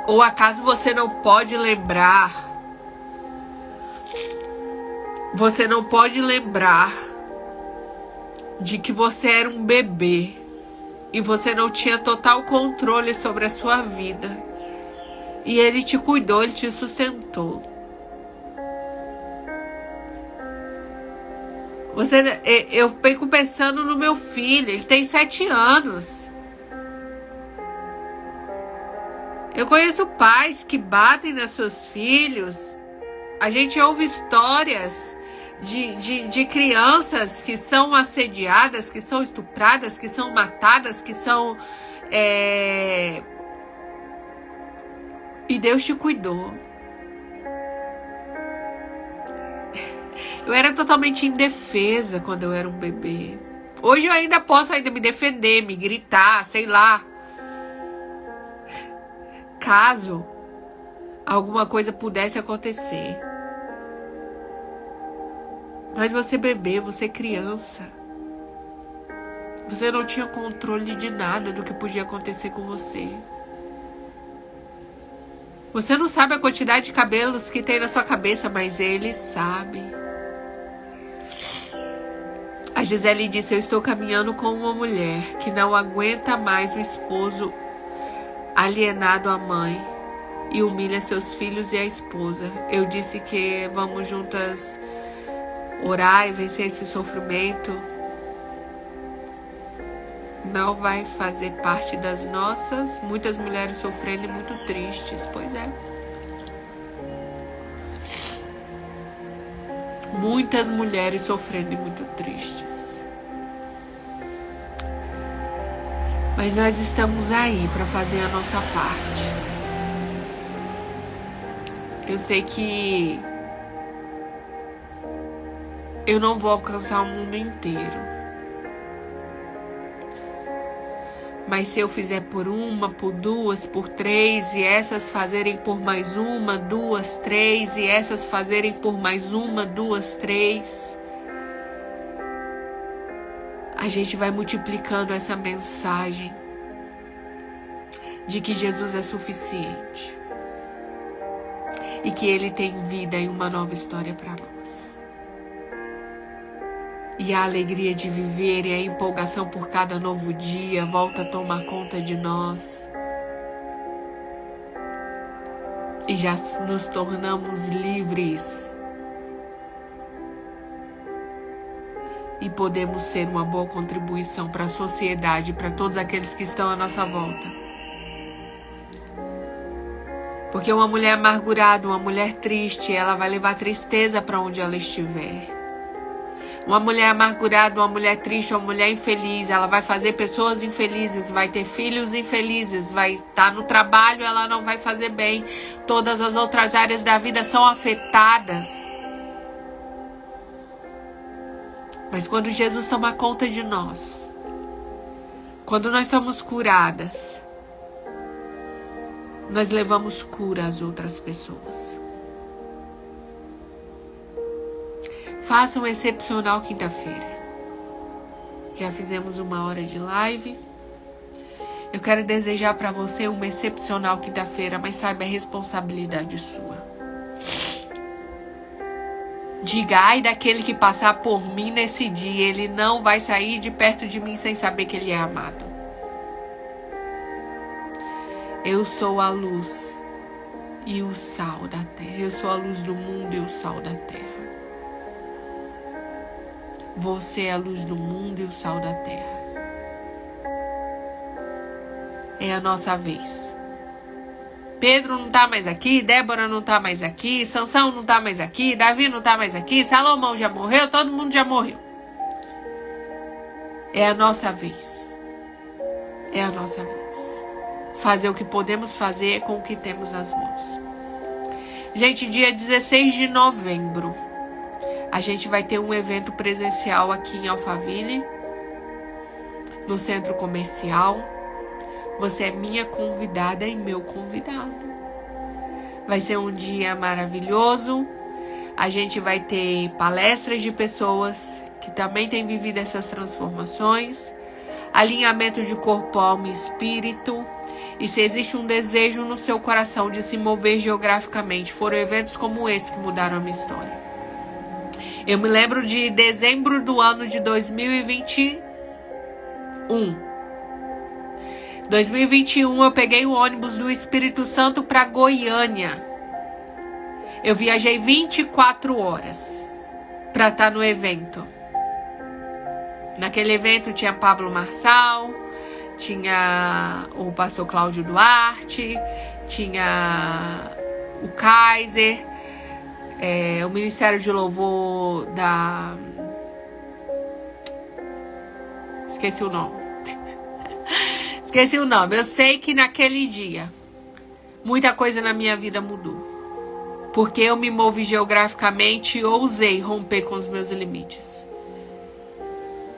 [SPEAKER 1] Ou acaso você não pode lembrar? Você não pode lembrar de que você era um bebê e você não tinha total controle sobre a sua vida. E Ele te cuidou, Ele te sustentou. Eu fico pensando no meu filho, ele tem 7 anos. Eu conheço pais que batem nos seus filhos. A gente ouve histórias de crianças que são assediadas, que são estupradas, que são matadas, que são... E Deus te cuidou. Eu era totalmente indefesa quando eu era um bebê. Hoje eu ainda posso me defender, me gritar, sei lá. Caso alguma coisa pudesse acontecer. Mas você bebê, você criança. Você não tinha controle de nada do que podia acontecer com você. Você não sabe a quantidade de cabelos que tem na sua cabeça, mas Ele sabe. A Gisele disse: eu estou caminhando com uma mulher que não aguenta mais o esposo alienado à mãe e humilha seus filhos e a esposa. Eu disse que vamos juntas orar e vencer esse sofrimento. Não vai fazer parte das nossas. Muitas mulheres sofrendo e muito tristes. Pois é. Muitas mulheres sofrendo e muito tristes. Mas nós estamos aí para fazer a nossa parte. Eu sei que eu não vou alcançar o mundo inteiro. Mas se eu fizer por uma, por duas, por três, e essas fazerem por mais uma, duas, três, e essas fazerem por mais uma, duas, três, a gente vai multiplicando essa mensagem de que Jesus é suficiente e que Ele tem vida e uma nova história para nós. E a alegria de viver e a empolgação por cada novo dia volta a tomar conta de nós. E já nos tornamos livres. E podemos ser uma boa contribuição para a sociedade, para todos aqueles que estão à nossa volta. Porque uma mulher amargurada, uma mulher triste, ela vai levar tristeza para onde ela estiver. Uma mulher amargurada, uma mulher triste, uma mulher infeliz, ela vai fazer pessoas infelizes, vai ter filhos infelizes, vai estar no trabalho, ela não vai fazer bem. Todas as outras áreas da vida são afetadas. Mas quando Jesus toma conta de nós, quando nós somos curadas, nós levamos cura às outras pessoas. Faça um excepcional quinta-feira. Já fizemos 1 hora de live. Eu quero desejar para você uma excepcional quinta-feira, mas saiba, a responsabilidade sua. Diga: ai daquele que passar por mim nesse dia, ele não vai sair de perto de mim sem saber que ele é amado. Eu sou a luz e o sal da terra. Eu sou a luz do mundo e o sal da terra. Você é a luz do mundo e o sal da terra. É a nossa vez. Pedro não tá mais aqui, Débora não tá mais aqui, Sansão não tá mais aqui, Davi não tá mais aqui, Salomão já morreu, todo mundo já morreu. É a nossa vez. É a nossa vez. Fazer o que podemos fazer com o que temos nas mãos. Gente, dia 16 de novembro, a gente vai ter um evento presencial aqui em Alphaville, no centro comercial. Você é minha convidada e meu convidado. Vai ser um dia maravilhoso. A gente vai ter palestras de pessoas que também têm vivido essas transformações. Alinhamento de corpo, alma e espírito. E se existe um desejo no seu coração de se mover geograficamente, foram eventos como esse que mudaram a minha história. Eu me lembro de dezembro do ano de 2021. 2021 eu peguei o ônibus do Espírito Santo para Goiânia. Eu viajei 24 horas para estar no evento. Naquele evento tinha Pablo Marçal, tinha o pastor Cláudio Duarte, tinha o Kaiser, o Ministério de Louvor da... Esqueci o nome. Esqueci o nome. Eu sei que naquele dia muita coisa na minha vida mudou. Porque eu me movi geograficamente e ousei romper com os meus limites.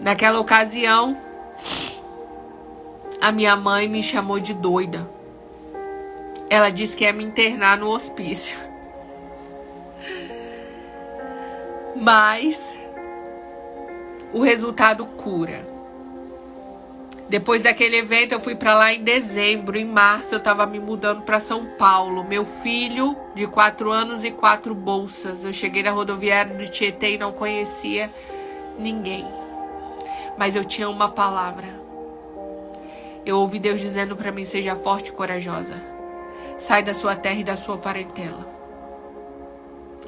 [SPEAKER 1] Naquela ocasião, a minha mãe me chamou de doida. Ela disse que ia me internar no hospício. Mas o resultado cura. Depois daquele evento, eu fui para lá em dezembro. Em março, eu estava me mudando para São Paulo. Meu filho, de 4 anos e 4 bolsas. Eu cheguei na rodoviária do Tietê e não conhecia ninguém. Mas eu tinha uma palavra. Eu ouvi Deus dizendo para mim, seja forte e corajosa. Sai da sua terra e da sua parentela.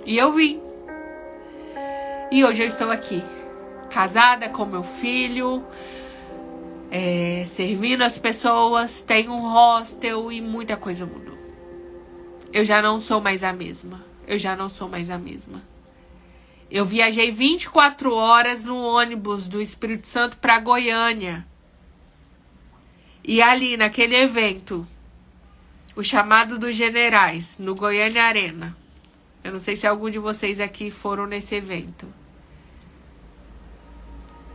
[SPEAKER 1] E eu vim. E hoje eu estou aqui. Casada com meu filho. Servindo as pessoas, tem um hostel e muita coisa mudou. Eu já não sou mais a mesma. Eu viajei 24 horas no ônibus do Espírito Santo para Goiânia. E ali, naquele evento, o chamado dos generais, no Goiânia Arena. Eu não sei se algum de vocês aqui foram nesse evento.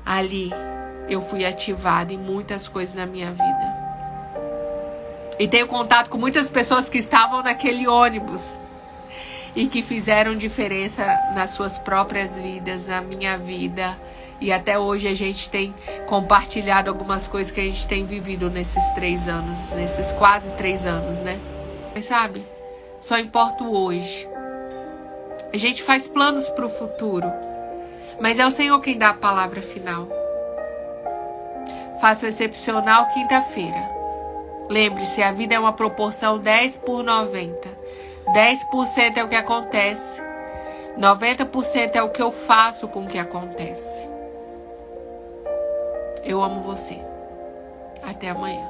[SPEAKER 1] Ali eu fui ativada em muitas coisas na minha vida. E tenho contato com muitas pessoas que estavam naquele ônibus e que fizeram diferença nas suas próprias vidas, na minha vida. E até hoje a gente tem compartilhado algumas coisas que a gente tem vivido nesses 3 anos, nesses quase 3 anos, né? Mas sabe, só importa o hoje. A gente faz planos para o futuro, mas é o Senhor quem dá a palavra final. Faça o excepcional quinta-feira. Lembre-se, a vida é uma proporção 10/90. 10% é o que acontece. 90% é o que eu faço com o que acontece. Eu amo você. Até amanhã.